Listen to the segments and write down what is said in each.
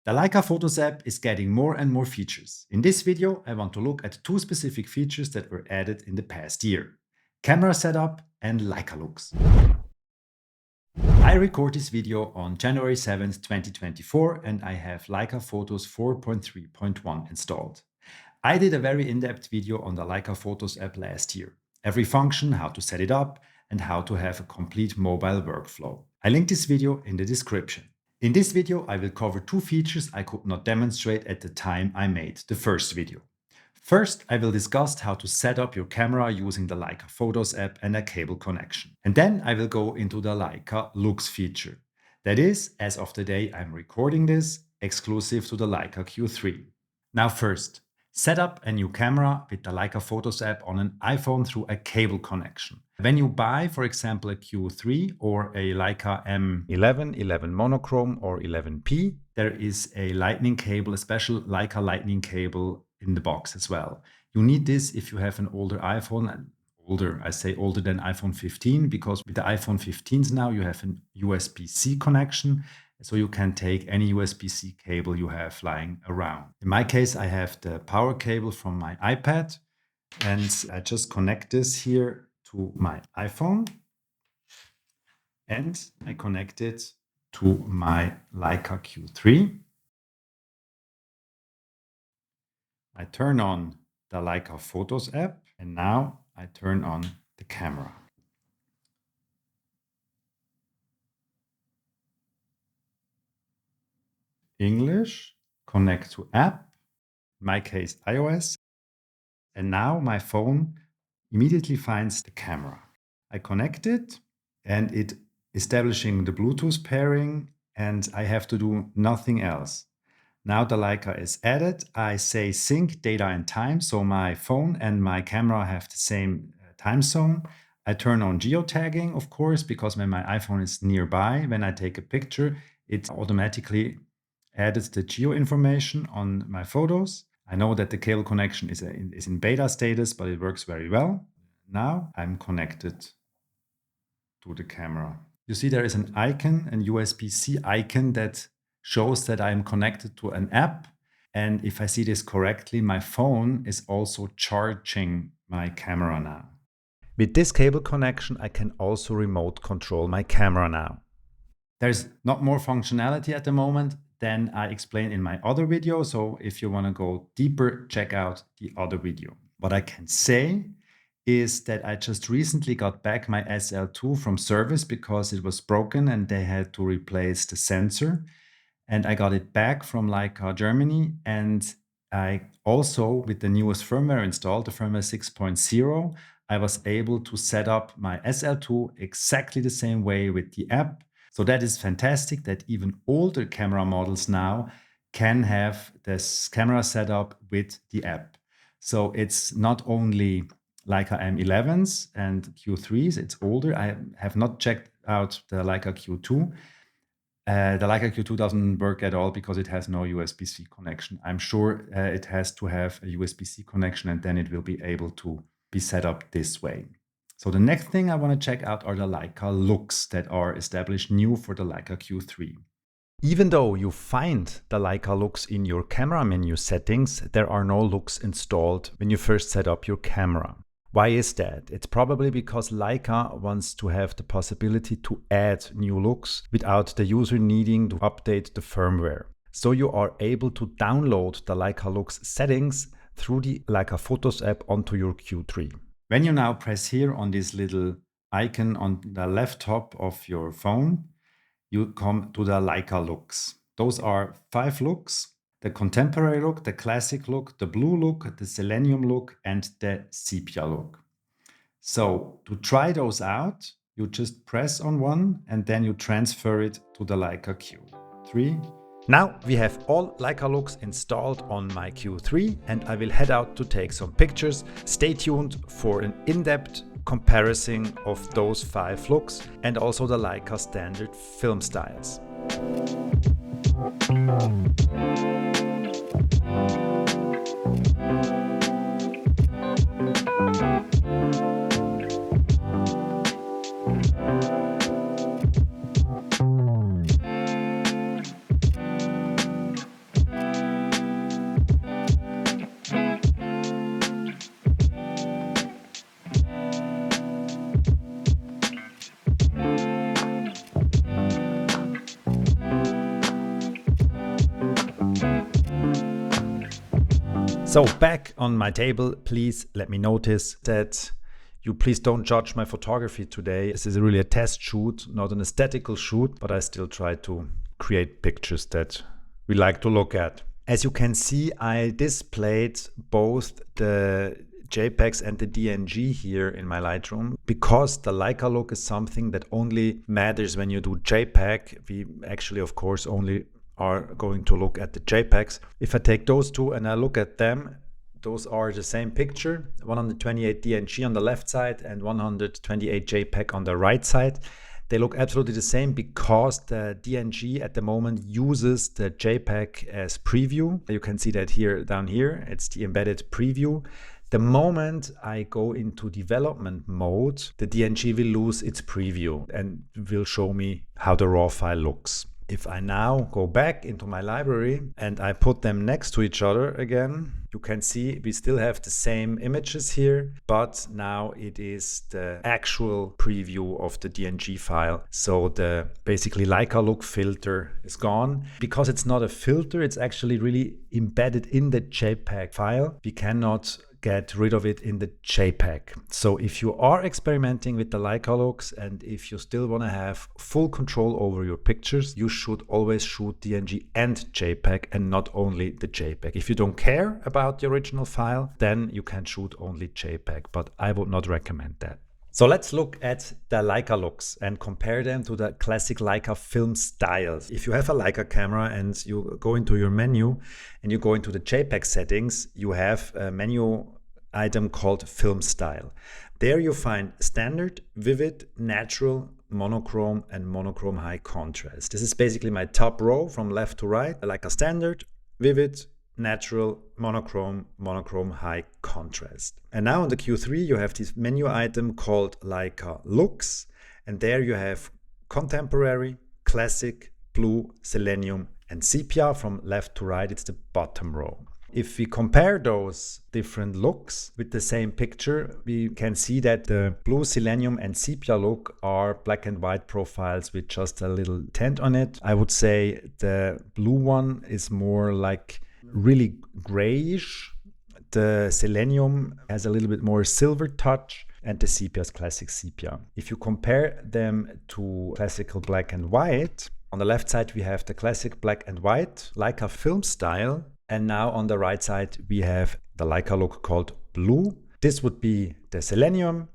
The Leica Photos app is getting more and more features. In this video, I want to look at two specific features that were added in the past year: camera setup and Leica Looks. I record this video on January 7th, 2024, and I have Leica Photos 4.3.1 installed. I did a very in-depth video on the Leica Photos app last year. Every function, how to set it up, and how to have a complete mobile workflow. I linked this video in the description. In this video, I will cover two features I could not demonstrate at the time I made the first video. First, I will discuss how to set up your camera using the Leica Photos app and a cable connection. And then I will go into the Leica Looks feature. That is, as of the day I'm recording this, exclusive to the Leica Q3. Now first, set up a new camera with the Leica Photos app on an iPhone through a cable connection. When you buy, for example, a Q3 or a Leica M11, 11 monochrome or 11P, there is a lightning cable, a special Leica lightning cable in the box as well. You need this if you have an older iPhone. Older, I say older than iPhone 15, because with the iPhone 15s now you have a USB-C connection. So you can take any USB-C cable you have lying around. In my case, I have the power cable from my iPad, and I just connect this here to my iPhone, and I connect it to my Leica Q3. I turn on the Leica Photos app, and now I turn on the camera. English, connect to app, in my case iOS, and now my phone immediately finds the camera. I connect it and it establishing the Bluetooth pairing, and I have to do nothing else. Now the Leica is added. I say sync data and time, so my phone and my camera have the same time zone. I turn on geotagging, of course, because when my iPhone is nearby, when I take a picture, it automatically added the geo information on my photos. I know that the cable connection is in beta status, but it works very well. Now I'm connected to the camera. You see there is an icon, an USB-C icon that shows that I'm connected to an app. And if I see this correctly, my phone is also charging my camera now. With this cable connection, I can also remote control my camera now. There's not more functionality at the moment than I explained in my other video. So if you want to go deeper, check out the other video. What I can say is that I just recently got back my SL2 from service because it was broken and they had to replace the sensor. And I got it back from Leica Germany. And I also, with the newest firmware installed, the firmware 6.0, I was able to set up my SL2 exactly the same way with the app. So that is fantastic that even older camera models now can have this camera setup with the app. So it's not only Leica M11s and Q3s, it's older. I have not checked out the Leica Q2. The Leica Q2 doesn't work at all because it has no USB-C connection. I'm sure it has to have a USB-C connection, and then it will be able to be set up this way. So the next thing I want to check out are the Leica Looks that are established new for the Leica Q3. Even though you find the Leica Looks in your camera menu settings, there are no looks installed when you first set up your camera. Why is that? It's probably because Leica wants to have the possibility to add new looks without the user needing to update the firmware. So you are able to download the Leica Looks settings through the Leica Photos app onto your Q3. When you now press here on this little icon on the left top of your phone, you come to the Leica Looks. Those are 5 looks: the contemporary look, the classic look, the blue look, the Selenium look, and the Sepia look. So to try those out, you just press on one and then you transfer it to the Leica Q3. Now we have all Leica Looks installed on my Q3, and I will head out to take some pictures. Stay tuned for an in-depth comparison of those 5 looks and also the Leica standard film styles. So back on my table, please let me notice that you please don't judge my photography today. This is really a test shoot, not an aesthetical shoot, but I still try to create pictures that we like to look at. As you can see, I displayed both the JPEGs and the DNG here in my Lightroom because the Leica look is something that only matters when you do JPEG. We actually, of course, only are going to look at the JPEGs. If I take those two and I look at them, those are the same picture, 128 DNG on the left side and 128 JPEG on the right side. They look absolutely the same because the DNG at the moment uses the JPEG as preview. You can see that here, down here, it's the embedded preview. The moment I go into development mode, the DNG will lose its preview and will show me how the raw file looks. If I now go back into my library and I put them next to each other again, you can see we still have the same images here, but now it is the actual preview of the DNG file. So the basically Leica look filter is gone. Because it's not a filter, it's actually really embedded in the JPEG file. We cannot get rid of it in the JPEG. So if you are experimenting with the Leica looks and if you still want to have full control over your pictures, you should always shoot DNG and JPEG and not only the JPEG. If you don't care about the original file, then you can shoot only JPEG, but I would not recommend that. So let's look at the Leica looks and compare them to the classic Leica film styles. If you have a Leica camera and you go into your menu and you go into the JPEG settings, you have a menu item called film style. There you find standard, vivid, natural, monochrome and monochrome high contrast. This is basically my top row from left to right, Leica standard, vivid, natural, monochrome, monochrome high contrast. And now on the Q3 you have this menu item called Leica Looks, and there you have contemporary, classic, blue, selenium and sepia. From left to right, it's the bottom row. If we compare those different looks with the same picture, we can see that the blue, selenium and sepia look are black and white profiles with just a little tint on it. I would say the blue one is more like really grayish. The selenium has a little bit more silver touch and the sepia is classic sepia. If you compare them to classical black and white, on the left side we have the classic black and white Leica film style, and now on the right side we have the Leica look called blue. This would be the selenium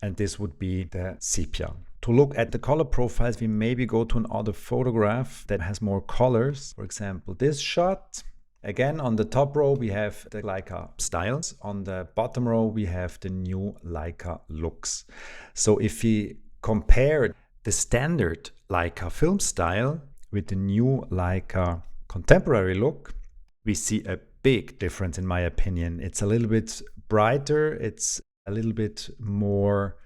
and this would be the sepia. To look at the color profiles, we maybe go to another photograph that has more colors. For example, this shot. Again, on the top row, we have the Leica styles. On the bottom row, we have the new Leica looks. So if we compare the standard Leica film style with the new Leica contemporary look, we see a big difference in my opinion. It's a little bit brighter. It's a little bit more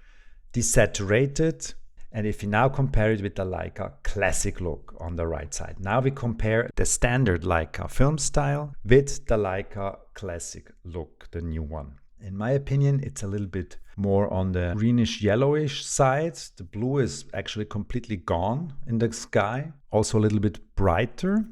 desaturated. And if we now compare it with the Leica classic look on the right side, now we compare the standard Leica film style with the Leica classic look, the new one. In my opinion, it's a little bit more on the greenish yellowish side. The blue is actually completely gone in the sky. Also a little bit brighter,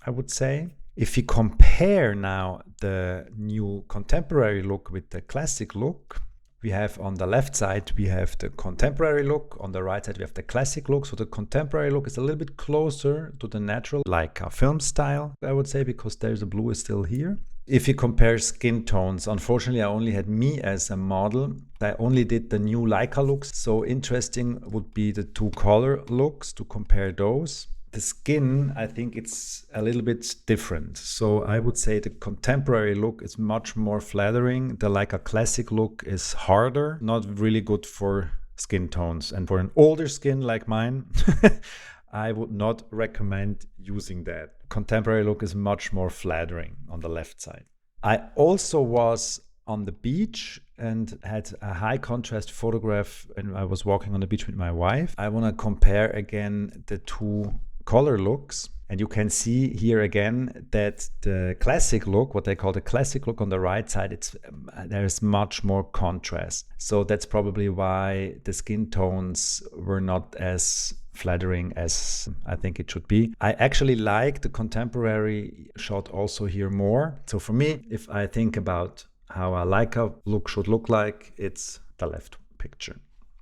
I would say. If we compare now the new contemporary look with the classic look, we have on the left side, we have the contemporary look. On the right side, we have the classic look. So the contemporary look is a little bit closer to the natural Leica film style, I would say, because there's the blue is still here. If you compare skin tones, unfortunately, I only had me as a model. I only did the new Leica looks. So interesting would be the two color looks to compare those. The skin, I think it's a little bit different. So I would say the contemporary look is much more flattering. The Leica classic look is harder, not really good for skin tones. And for an older skin like mine, I would not recommend using that. Contemporary look is much more flattering on the left side. I also was on the beach and had a high contrast photograph and I was walking on the beach with my wife. I want to compare again the two color looks, and you can see here again that the classic look, what they call the classic look on the right side, there's much more contrast. So that's probably why the skin tones were not as flattering as I think it should be. I actually like the contemporary shot also here more. So for me, if I think about how a Leica look should look like, it's the left picture.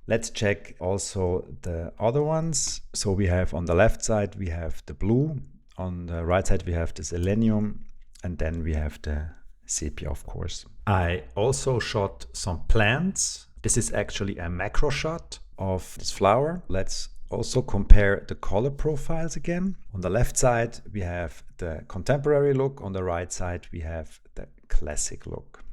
Let's check also the other ones. So we have on the left side, we have the blue. On the right side, we have the Selenium. And then we have the Sepia, of course. I also shot some plants. This is actually a macro shot of this flower. Let's also compare the color profiles again. On the left side, we have the contemporary look. On the right side, we have the classic look.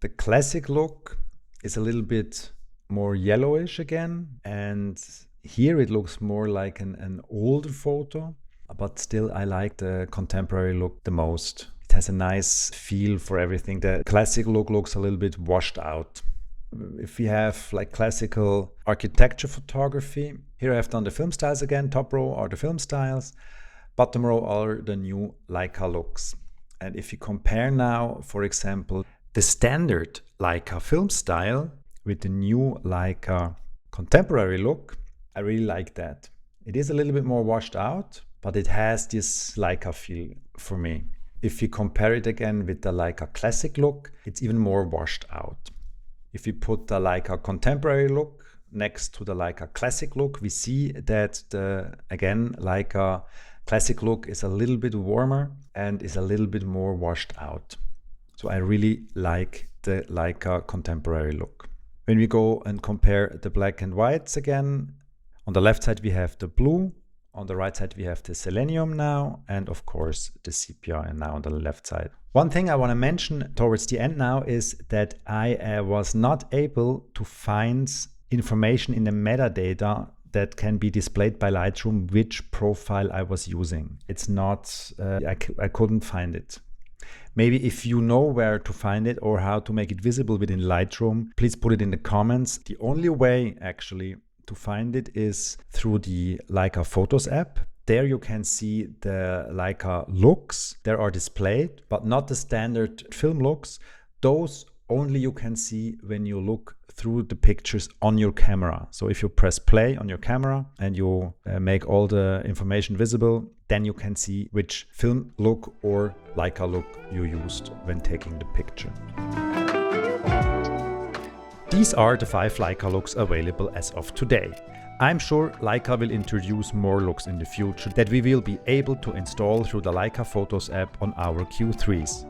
The classic look is a little bit more yellowish again. And here it looks more like an older photo, but still I like the contemporary look the most. It has a nice feel for everything. The classic look looks a little bit washed out. If we have like classical architecture photography, here I have done the film styles again. Top row are the film styles, bottom row are the new Leica Looks. And if you compare now, for example, the standard Leica film style with the new Leica contemporary look, I really like that. It is a little bit more washed out, but it has this Leica feel for me. If you compare it again with the Leica classic look, it's even more washed out. If we put the Leica contemporary look next to the Leica classic look, we see that the, again, Leica classic look is a little bit warmer and is a little bit more washed out. So I really like the Leica contemporary look. When we go and compare the black and whites again, on the left side we have the blue, on the right side we have the Selenium now, and of course the Sepia, and now on the left side. One thing I want to mention towards the end now is that I was not able to find information in the metadata that can be displayed by Lightroom which profile I was using. It's not, I couldn't find it. Maybe if you know where to find it or how to make it visible within Lightroom, please put it in the comments. The only way actually to find it is through the Leica Photos app. There you can see the Leica looks. There are displayed, but not the standard film looks. Those only you can see when you look through the pictures on your camera. So if you press play on your camera and you make all the information visible, then you can see which film look or Leica look you used when taking the picture. These are the 5 Leica looks available as of today. I'm sure Leica will introduce more looks in the future that we will be able to install through the Leica Photos app on our Q3s.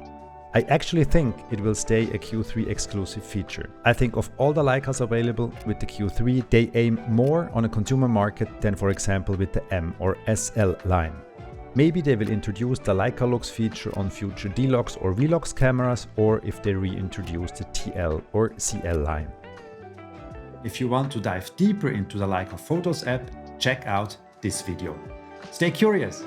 I actually think it will stay a Q3 exclusive feature. I think of all the Leicas available with the Q3, they aim more on a consumer market than for example with the M or SL line. Maybe they will introduce the Leica Looks feature on future D-Lux or V-Lux cameras, or if they reintroduce the TL or CL line. If you want to dive deeper into the Leica Photos app, check out this video. Stay curious!